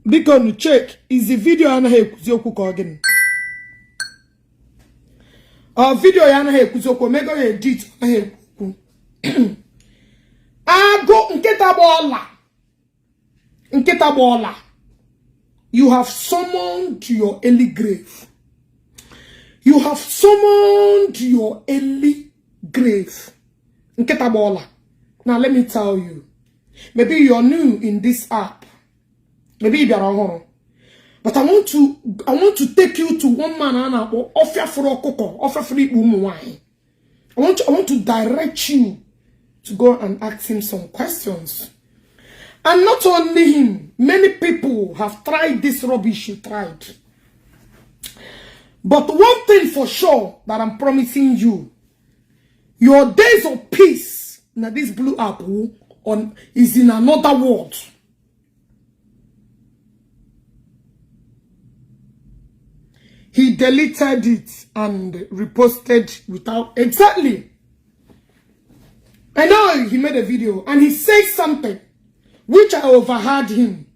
Because check is the video anaghị ekuzi okwu ka again. Video anaghị ekuzi okwu mego ya edit anaghị ekwu. Ago nkịta bola. You have summoned your early grave. You have summoned your early grave. Nkịta bola. Now let me tell you. Maybe you're new in this app. Maybe you're wrong. But I want to take you to one man and offer for a cocoa, offer free wine. I want to direct you to go and ask him some questions. And not only him, many people have tried this rubbish you tried. But one thing for sure that I'm promising you, your days of peace, now this blue apple is in another world. He deleted it and reposted without exactly. I know he made a video and he said something which I overheard him.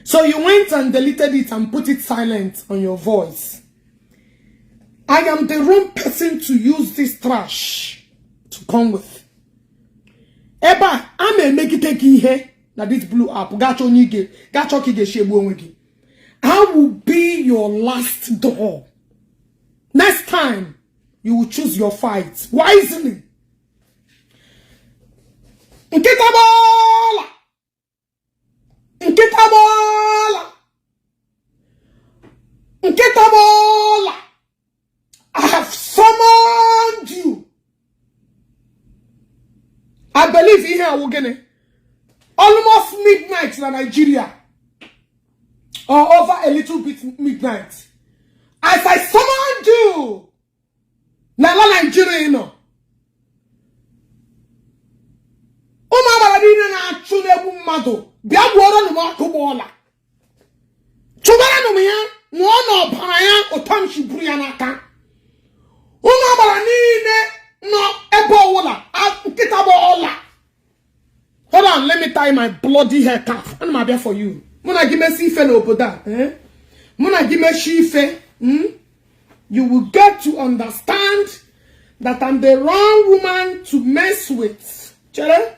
So you went and deleted it and put it silent on your voice. I am the wrong person to use this trash to come with. Eba, I'm a make it take here. Now this blue app, gacho nige, gacho kige shebu onwegi. I will be your last door. Next time, you will choose your fight wisely. Nkita bola! Nkita bola! Nkita bola! I have summoned you. I believe here we're gonna almost midnight in Nigeria. Or over a little bit midnight. As I summoned you, Nala Nigeria, you know. Maradina na chune bumado. Bia wora no Agugbola. Chubara no mia, no no paraya otam shibria naka. Maradina no ebo wola, nkitabo ola. Hold on, let me tie my bloody hair cuff. And I'm here for you. Muna give me sife no oboda, eh? Muna give me shife, You will get to understand that I'm the wrong woman to mess with. Chere?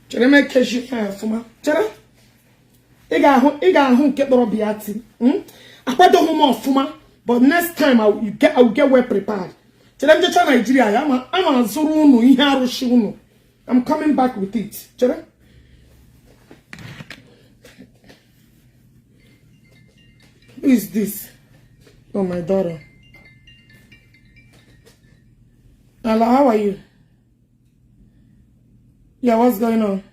Chere me keshi hair fuma. Chere? Iga hun ke doro biati. Akwado huma fuma, but next time I will get well prepared. Chere mje cha Nigeria, ama zuru unu ihe arushi unu. I'm coming back with it. Chere? Who is this? Oh, my daughter. Hello, how are you? Yeah, what's going on?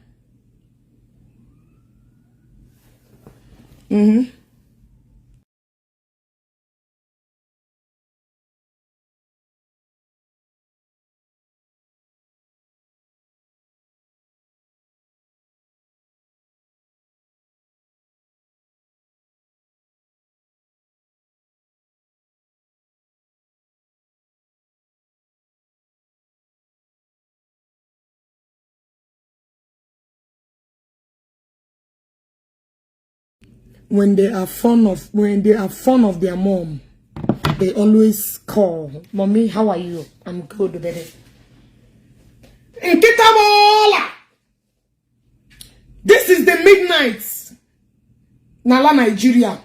When they are fond of their mom, they always call, "Mommy, how are you? I'm good, baby." This is the midnight, Nala, Nigeria.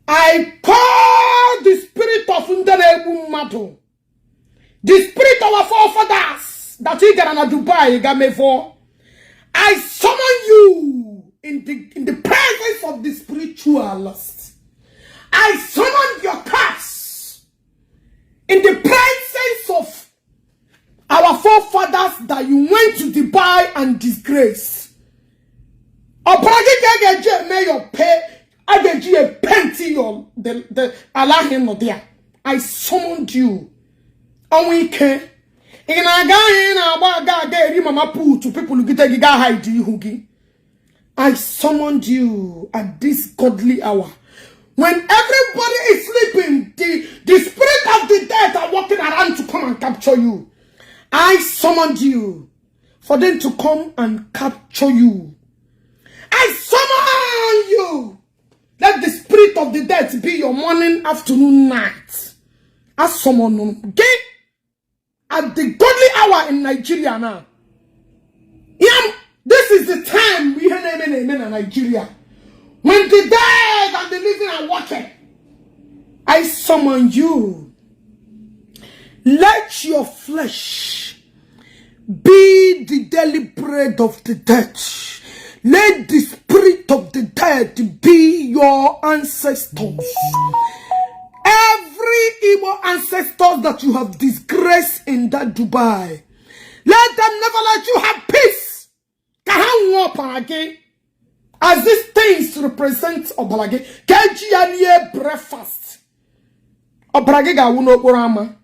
I call the spirit of Nderebu Mato, the spirit of our forefathers that we get in Dubai, Gamevo. I summon you. In the presence of the spiritualist, I summoned your curse in the presence of our forefathers that you went to Dubai and disgrace. I summoned you. And we can. In a guy mama poo to people who get a hide you. I summoned you at this godly hour. When everybody is sleeping, the spirit of the dead are walking around to come and capture you. I summoned you for them to come and capture you. I summon you. Let the spirit of the dead be your morning, afternoon, night. I summon you. Okay? At the godly hour in Nigeria now. Yeah, this is the time we hear amen in Nigeria. When the dead and the living are watching, I summon you. Let your flesh be the daily bread of the dead. Let the spirit of the dead be your ancestors. Every evil ancestors that you have disgraced in that Dubai, let them never let you have peace. Again, as these things represent Obalage, Kejianie breakfast. Obalage ga wuno porama.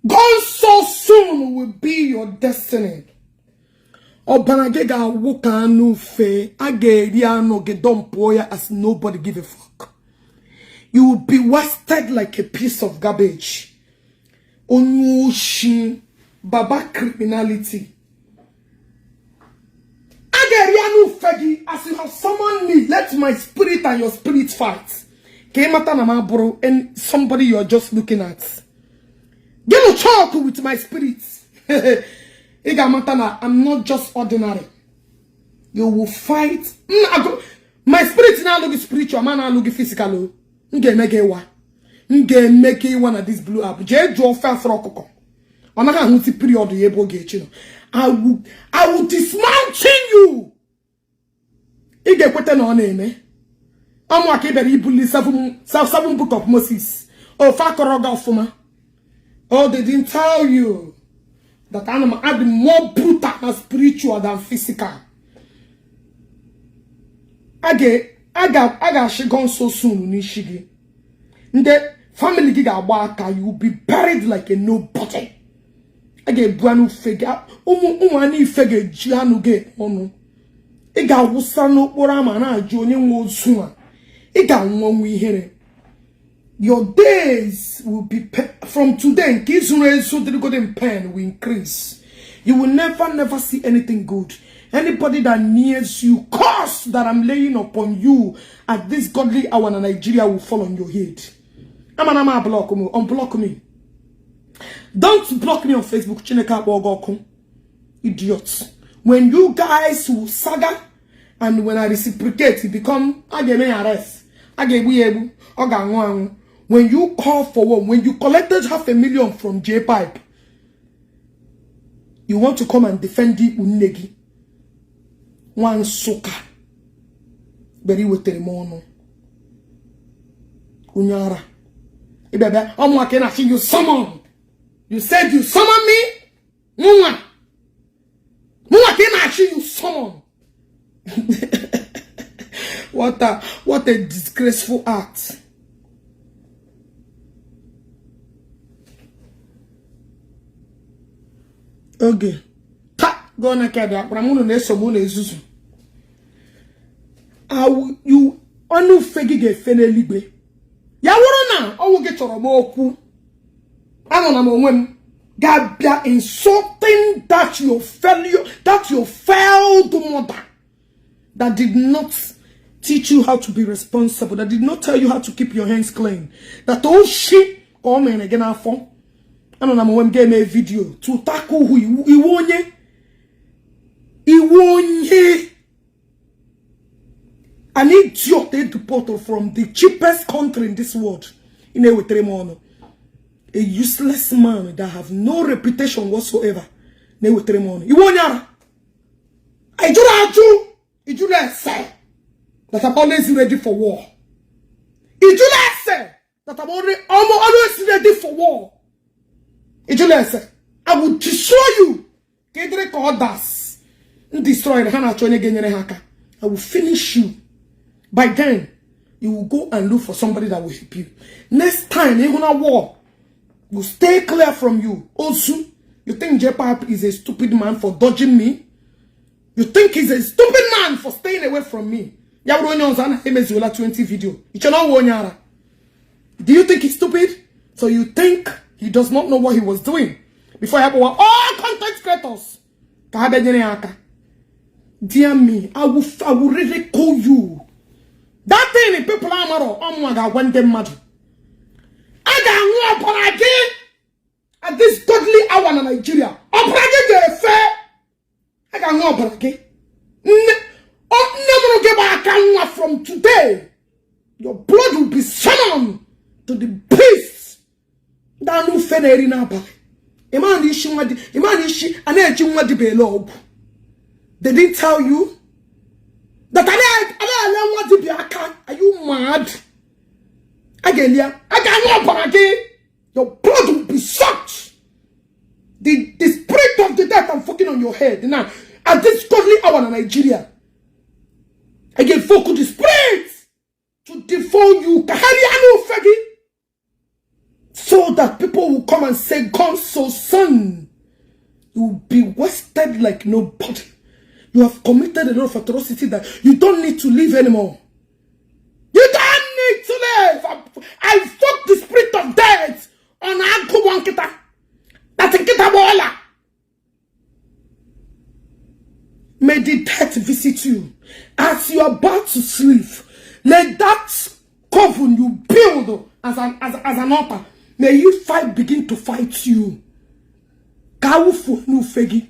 Gone so soon will be your destiny. Obalage ga wuka anu fe ageriano gedompoya as nobody give a fuck. You will be wasted like a piece of garbage. Onyushin baba criminality. Ageriano fegi as you have summoned me, let my spirit and your spirit fight. Bro, and somebody you're just looking at. Get a talk with my spirit. I'm not just ordinary. You will fight. My spirit now look spiritual, man now look physical. Make one of this blue up. I will dismantle you. You get what on name. I'm working very bully seven book of Moses. Oh, Fakoroga Fuma. Oh, they didn't tell you that I'll be more brutal and spiritual than physical. I got she gone so soon, Nishigi. The family giga waka, you will be buried like a nobody. I get brand figure. Umani figure Gianu get ono. I got Wusano Oramana, Joni Wosuma. I got one we hear. Your days will be from today. Kizure so the golden pen will increase. You will never see anything good. Anybody that nears you, curse that I'm laying upon you at this godly hour in Nigeria will fall on your head. I'm block me. Unblock me. Don't block me on Facebook. Chineka Bogoko. Idiots. When you guys will saga and when I reciprocate, it become I get me arrest. I get we able. When you call for one, when you collected $500,000 from J-Pipe, you want to come and defend the Unegi. One soka. Very with the Unyara. I'm working at you summon. You said you summon me? Mwa. Mwa can actually you summon. What a disgraceful act. Okay. Go na kada. Pramuno ne somo na ezuzu. You onu fegi ge fene ligbe. Ya woro na owo ge choro mo oku. Ano na mo nwem. Gabia insulting that your failure, that your failed mother that did not teach you how to be responsible, that did not tell you how to keep your hands clean. That all shit come in again after. I don't know when game a video to tackle who you won't. An idiot they deported from the cheapest country in this world. In a useless man that have no reputation whatsoever. You won't. I do not say that I'm always ready for war. I do not say that I'm always ready for war. I will destroy you. Destroy the I will finish you. By then, you will go and look for somebody that will help you. Next time, you're gonna war. Will stay clear from you. Also, you think J-Pipe is a stupid man for dodging me? You think he's a stupid man for staying away from me? 20 video. Do you think he's stupid? So you think he does not know what he was doing? before I have all content creators. Dear me, I will really call you. That thing in people are when they mad. I got one again at this godly hour in Nigeria. I got one again. Never get back from today. Your blood will be summoned to the beasts. That no feneri na ba. Imani ishi ane chumadi below. They didn't tell you that are you mad? Again, your blood will be sucked. The spirit of the death I'm fucking on your head now. At this godly hour in Nigeria, again, focus the spirit to devour you, so that people will come and say, "God, so son, you will be wasted like nobody. You have committed a lot of atrocity that you don't need to live anymore. You don't need to live. I fuck the spirit of death on Agugbola. That's a Kitabola. May the death visit you as you are about to sleep. Let that coven you build as an altar, may you begin to fight you. Kawufu no fegi.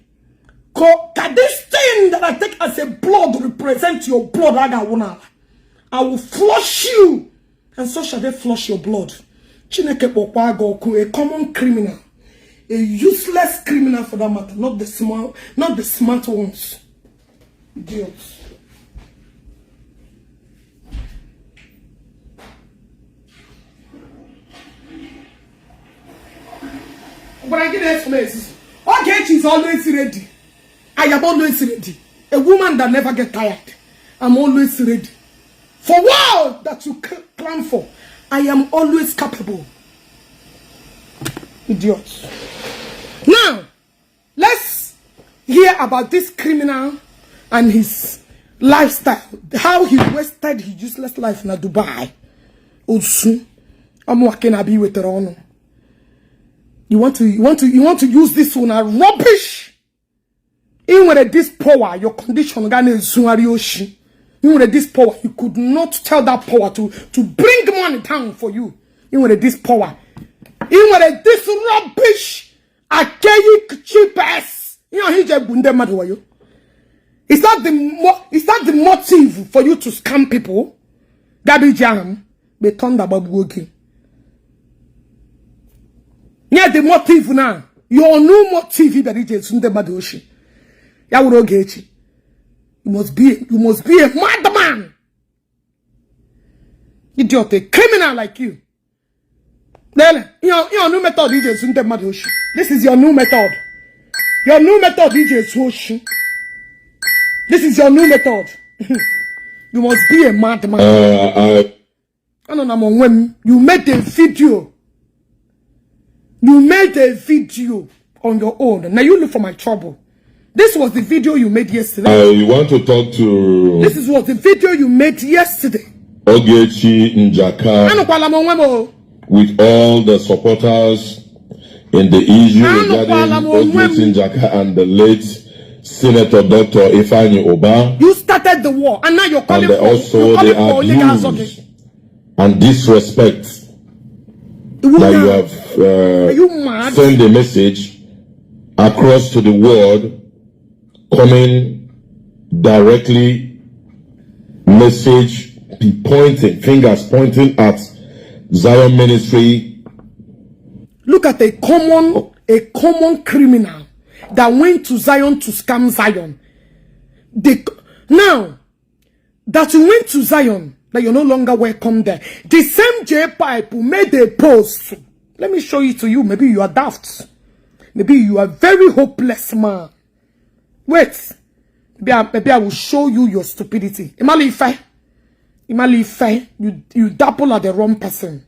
This thing that I take as a blood represent your blood. I will flush you, and so shall they flush your blood. Chineke Pokwagoku, a common criminal, a useless criminal for that matter, not the smart ones. Idiots. But I get the explanation. Ogechi is always ready. I am always ready. A woman that never gets tired. I'm always ready. For what that you plan for, I am always capable. Idiots. Now, let's hear about this criminal and his lifestyle. How he wasted his useless life in Dubai. Also, I'm working a be with the honor. You want to use this one as rubbish. Even with this power, your condition even with this power, you could not tell that power to bring money down for you. Even with this power, even with this rubbish, archaic cheap ass. You know, he's just mad over you. Is that the motive for you to scam people? That be jam, be turned about working. Yeah, the motive now. Your new motive that is just the madoshi. Ya would Ogechi. You must be a madman. Idiot, a criminal like you. Then your new method is just the madoshi. This is your new method. Your new method is just hoshi. This is your new method. You must be a madman. I don't know when you made a video. You made a video on your own. Now you look for my trouble. This was the video you made yesterday. You want to talk to... This was the video you made yesterday. Ogechi Njaka. With all the supporters in the issue regarding Ogechi Njaka and the late Senator Dr. Ifeanyi Oba. You started the war and now you're calling and for... Also the abuse and disrespect. That you have sent a message across to the world, coming directly, message pointing, fingers pointing at Zion Ministry. Look at a common criminal that went to Zion to scam Zion. Now that you went to Zion, that you're no longer welcome there. The same J-Pipe who made a post. Let me show it to you. Maybe you are daft. Maybe you are very hopeless man. Wait. Maybe I will show you your stupidity. Imalife, you dabble at the wrong person.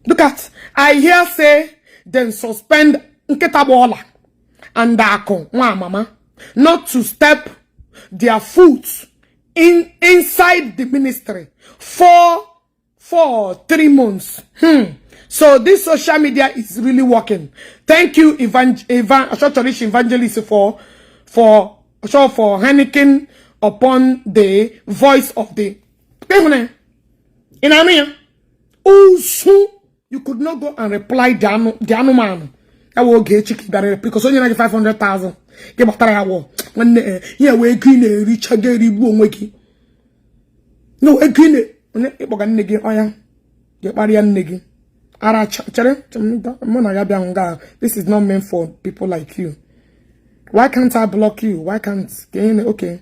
Look at, I hear say, then suspend Nketabola and Dako, mama, not to step their foot inside the ministry for for 3 months. So this social media is really working. Thank you, Evangelist, for Heineken upon the voice of the in Armenia. Oh, so you could not go and reply the man. I will get chicken because only like 500,000. Get back to when here we green rich again. No, a green nigga. Oh, yeah, get Marian nigga. This is not meant for people like you. Why can't I block you? Why can't okay?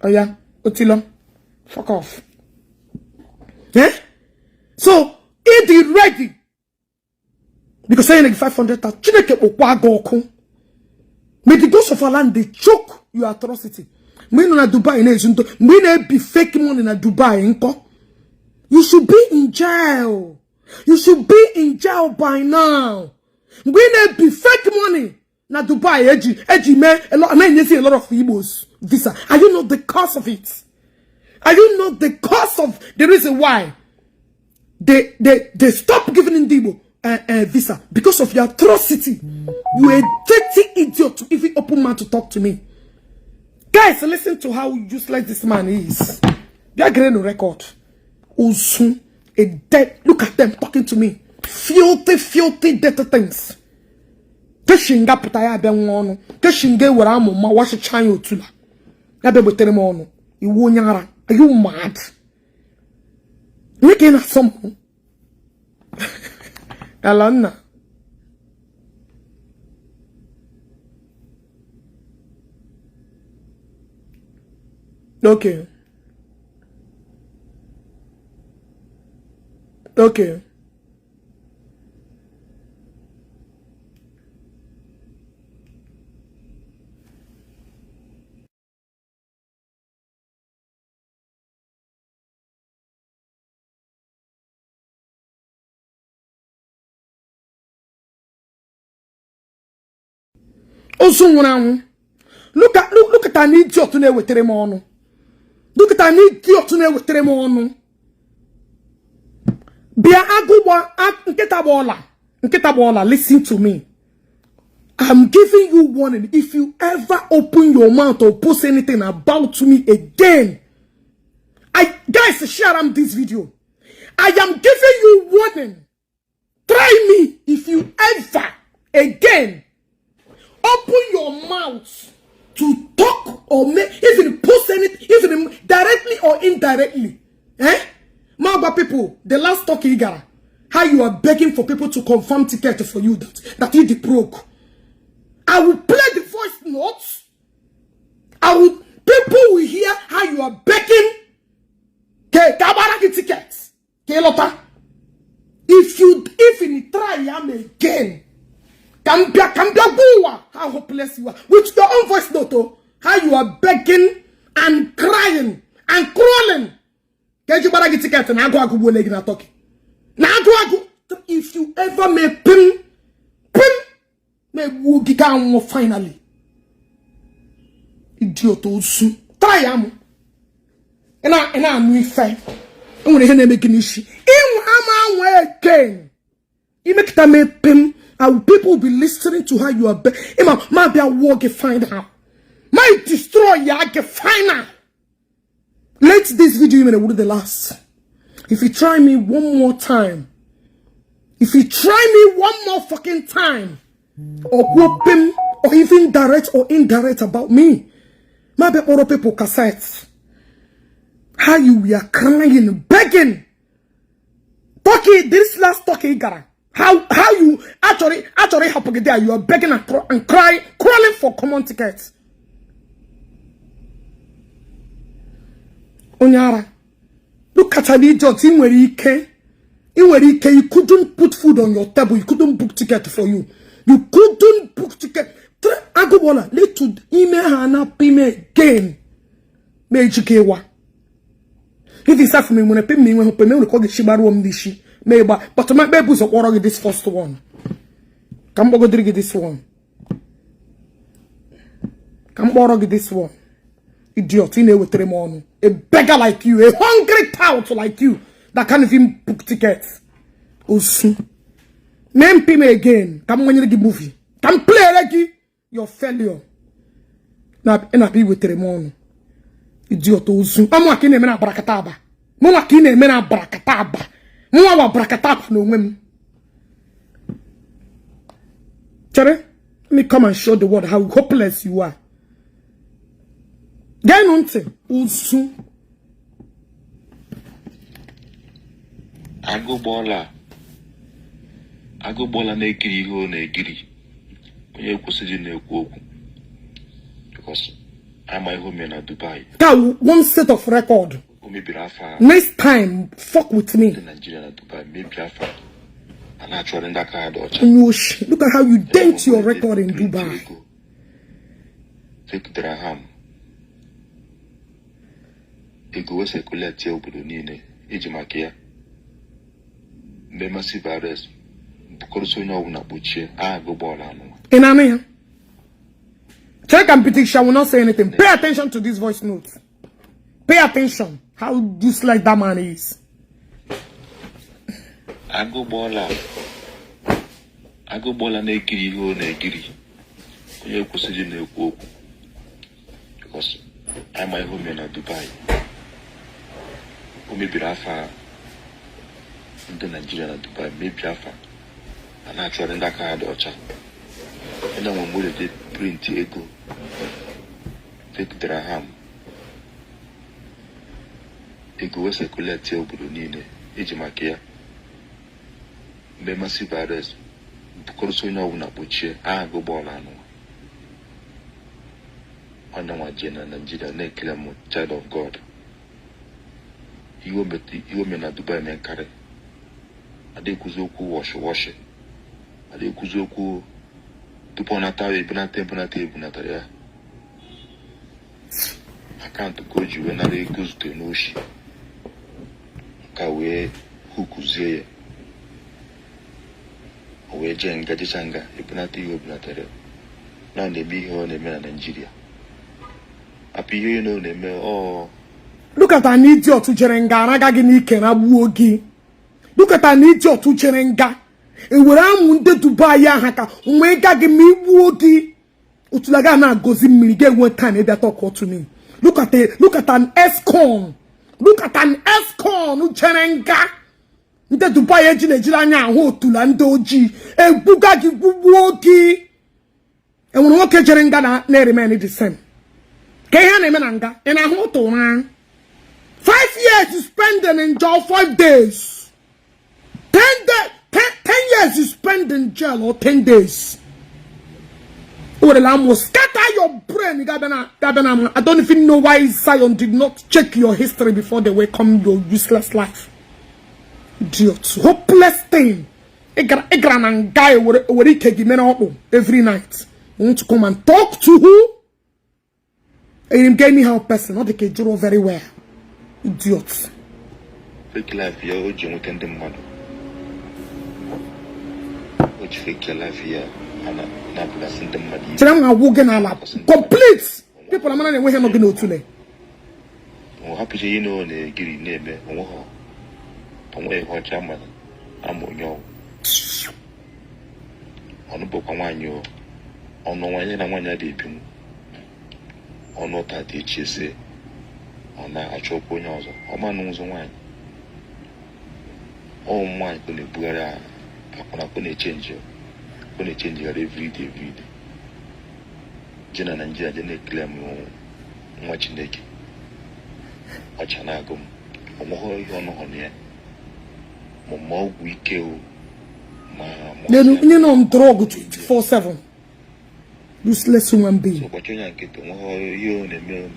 Oh yeah, Otilo, fuck off. Eh? So it is ready because saying like 500,000. May the ghost of our land they choke your atrocity. Me no na Dubai na esunto. Me na be fake money na Dubai nko. You should be in jail. You should be in jail by now. We need be fake money. Na Dubai, Eji me a lot. I see a lot of Igbos visa. Are you not the cause of it? Are you not the cause of the reason why they stop giving in Igbo visa because of your atrocity? You a dirty idiot to even open mouth to talk to me, guys. Listen to how useless this man is. They are getting a record. Usun. A dead, look at them talking to me. Filthy, dirty things. Keshinga putaya be wono. Keshinga wara mo ma wash chan otula. Ya be botere mo no. Iwo nyara. Are you mad? Making a some. Alana. Okay. Okay. Also, look at an idiot to know with Tremono. Look at an idiot to know with Tremono. Bia Agugbola, listen to me. I'm giving you warning. If you ever open your mouth or post anything about me again, guys, share this video. I am giving you warning. Try me if you ever again open your mouth to talk or make, even post anything, even directly or indirectly. Maba people, the last talk you got, how you are begging for people to confirm ticket for you that you broke. I will play the voice notes. People will hear how you are begging. Tickets. If you even try him again, how hopeless you are. With your own voice note, how you are begging and crying and crawling. If you ever make pim, finally. Idiot also. Try am. And I'm fair. I'm going to make an issue. Again. You make time pim. People will be listening to how you are. Might be a walk find out. Might destroy ya find out. Let this video even be the last. If you try me one more time, if you try me one more fucking time, or whoop him, or even direct or indirect about me, maybe other people cassettes. How you were crying, begging. Talking this last talking gara. How you actually happen there? You are begging and crying, crawling for common tickets. Onyara, look at an idiot. You couldn't put food on your table. You couldn't book ticket for you. You couldn't book ticket. Agugbola, let to email Hana payme again. Mejikewa. If it's for me, when I pay me, when I pay me, we call the Shibaru Mdishi. But my baby's of this first one. Come go drink this one. Come borrow this one. Idiot, in with Tremon. A beggar like you, a hungry tout like you. that can't even book tickets. Osu. Name him again. Come when you give movie. Come play like your failure. Now, and I be with Remon. Idiot Osu. I'm working in a brakataba. Mama kine mena brakataba. Mwa brakataba no women. Chere, let me come and show the world how hopeless you are. Get nonte Osu. Agugbola na-ekiri ihe ọ na-ekiri onye kwụsịrị na-ekwu okwu because ama ihe ome na Dubai. That one set of record. Next time, fuck with me. Nigeria na Dubai maybe afa. And actually that card or look at how you dent your record in Dubai. Take dirham. Ego we circulate here obodo niile eji makia. Massive arrest. In check and petition will not say anything. Pay attention to this voice note. Pay attention how useless that man is. Agugbola na-ekiri ihe ọ na-ekiri onye kwụsịrị na-ekwu okwu because ama ihe ome na Dubai o mebiri afa ndị Nigeria na Dubai mebiri afa. And actually that card or chat. And then when we did print ego, take dirham. Ego was circulate here Budunine, Ejimakia. Massive arrest. Because we know when I put here, Agugbola. Under my general Nigeria, Nekilamo, child of God. You may not Dubai men carry. Adekuzoku wash it. Ade kuzoku tupo na tawe ibunata ya account goji we na re kuzuto noshi ka we hukuzie we jenga jechanga ibunata ya na ndebi ihe na-eme na Nigeria api ihe no na-eme oh look at an idiot who jerenga agaghị n'ike na gbuo gị. Look at an idiot who jerenga. Ewere amunde Dubai haka onwe gage mi igbu otulaga na gozi mmiri ge one time they talk to me. Look at an escon. Look at an escon ucherenga. Nde Dubai ejinejira anya ahụ otula ndị oji egbuga gi gbugbu ogi. Enwere nwoke jerenga na remain the same. Ke ihe na-eme na nga ị na-ahụ otu ran. 5 years you spend in jail 5 days. 10 years you spend in jail or 10 days. Oh, the lamb will scatter your brain. I don't even know why Zion did not check your history before they welcome your useless life. Idiot. Hopeless thing. Egran guy every night. You want to come and talk to who? And get me help person, not the Kejuro very well. Idiots. Fake life, you're the man. Fake your life here and blessing them money. Complete. People are not going to today. Oh, happy you know the giri name. Oh, what chairman. I'm on your on the book on you. On no one and one deep. On not at HSA. On that I chop on yours. Oh, man knows wine. Oh, my goodness, I'm not going to change you. Going to change your every day. Jena Nigeria, Jena claim watching the watch an agum. More we kill. You know, I'm drug 24/7. Useless human being. So, what you get to you on the mail.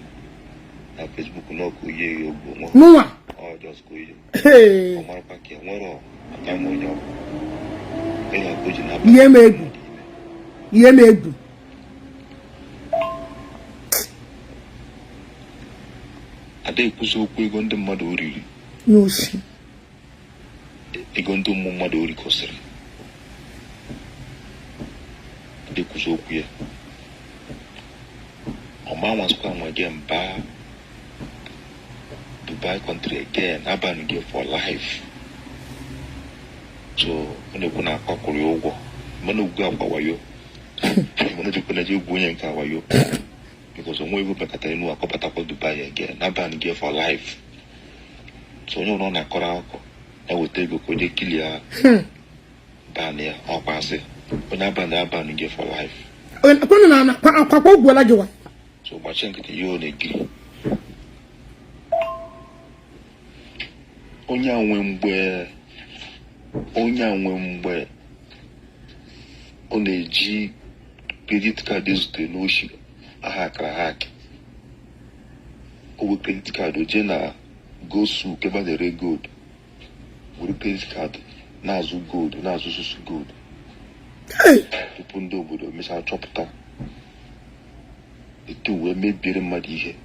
Facebook, no, you no, or just go. Hey, I'm on your. Yemebu. Ade kuzoku igonde mmadu oriri. No shi. Igonde mmadu ori kosiri. Ade kuzoku ya. Oma wanskwa mwaje mba Dubai country again, I ban you for life. So when you gonna call you go, when you go for you, when you gonna do going and cover you, because when we go back at you, I go back to Dubai again, I ban you for life. So you know na kora I will take you to kill ya ban ya or pass it. When I ban you for life. When Agugbola jowa. So much you on agree. Onya nwemgbe ọ na-eji credit card ezute n'oshi ahakara hak. O credit card oje na go su keba dere gold. Were credit card na-azụ gold, na-azụ susu gold. Tupu ndị obodo mesa chọpụta etu wee mebiere mmadụ ihe.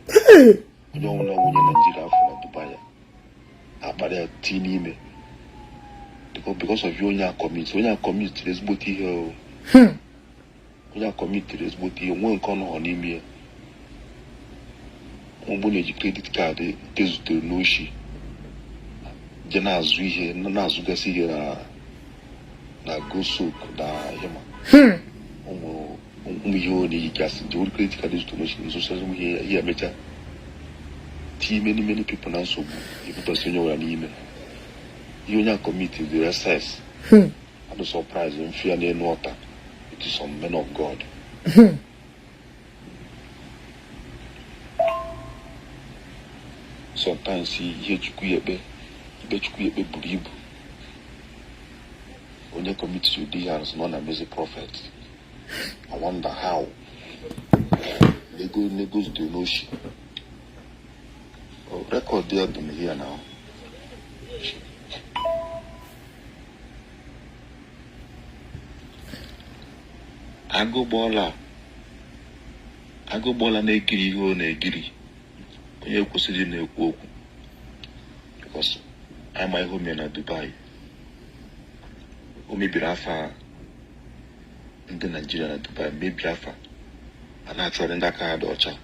Onye ọnwụna nwunye Nigeria afọ na Dubai akpara ti n'ime. Because of you, onye commit to this booty here. Onye commit to this booty, one corner on him here. One credit card, this to no she. Jena azui here, na azuga si here na go soak da hema. Yo ni gas, the credit card is to no she. So says here better. Many people now so good. If you don't know what I mean. Union committee the recess. I'm surprised in fear and water. It is some men of God. Sometimes he hear Chukuyebe Buribu. When you commit to the as non amazing prophet. I wonder how they goes to Noshi. Record there to me here now. Agugbola na-ekiri ihe ọ na-ekiri onye kwụsịrị na-ekwu okwu because ama ihe ome na Dubai o mebiri afa ndị Nigeria na Dubai mebiri afa a na-achọrọ ndị aka ha dị ọcha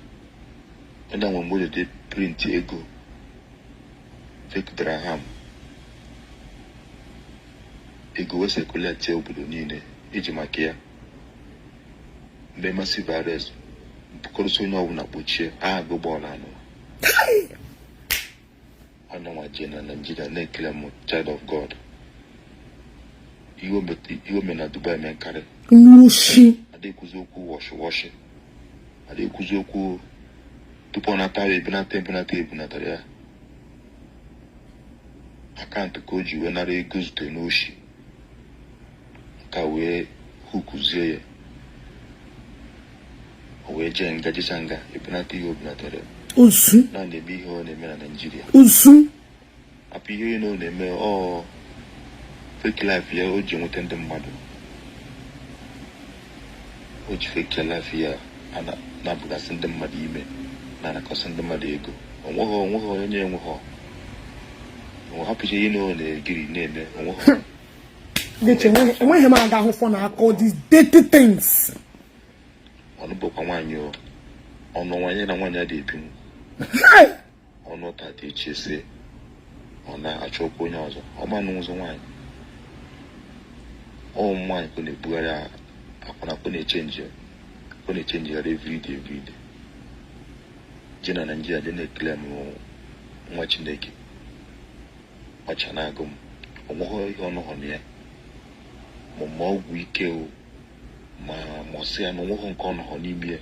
onye nwe mgbe de print ego fake dirham ego wee sekuleti obodo niile iji maka ya the massive arrest because you know na kpochie Agugbola anụ ọnụ nwa jena Nigeria na-ekele m child of God ihe ome na Dubai men karị adịkwuzi okwu washi adịkwuzi okwu tupu ọ natara ebunatara ya akaụntụ ka o ji wee nara ego zute n'oshi ka wee hukuzie ya wee jee nga jechanga ebunata ihe obunatara usu na na-eme ihe ọ na-eme na Nigeria usu apụ ihe ọ na-eme fake life ya o ji nweta ndị mmadụ o ji fake life ya na-abụgasị ndị mmadụ ime na-anakọsị ndị mmadụ ego onweghị onye enweghị hapụcha ihe ọ na-egiri na-eme enweghị m aga ahụ fọ na aka these dirty things. Ọnụ bụkwa nwaanyị ọnụ nwanyị na nwaanyị adị ebi ọnụ tata echese ọ na-achọ okwu onye ọzọ ọma n'ụzọ nwaanyị nwaanyị ka na-ebugharị akwụna ka na-echenji ghara everyday je na Nigeria je na-ekele m nwa Chineke ọcha na-agụ m onweghị ihe ọnụ hụ na ya ma ọgwụ ike ma mọsị ya na onweghị nke ọ nọ n'ime ya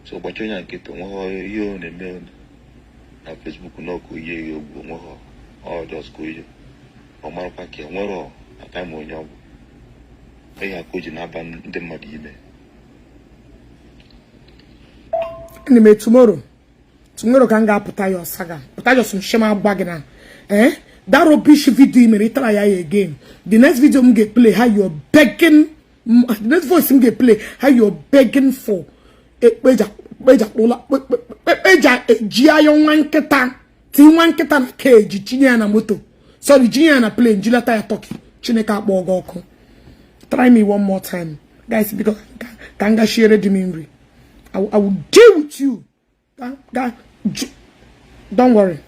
so ụbọchị onye nkịtị onweghị ihe ọ na-eme na Facebook na ọkụ ihe ya ogwu onweghị ọjọs ka oye ọ marakwa ka nwere ata ma onye ọgwụ ihe aka o ji na-aba ndị mmadụ ime anime tomorrow ka m ga-apụta ya ọsaga pụta ya ọsọ nshema agba gị na that rubbish video you may try again. The next video I'm gonna play how you're begging. The next voice I'm gonna play how you're begging for. Beja Giayon Wanketa. Tin Wanketa na cage, Chinya na moto. Sorry, Chinya na plane, Gilata ya talkie. Chineka Bogoko. Try me one more time. Guys, because Kanga share the memory. I will deal with you. Don't worry.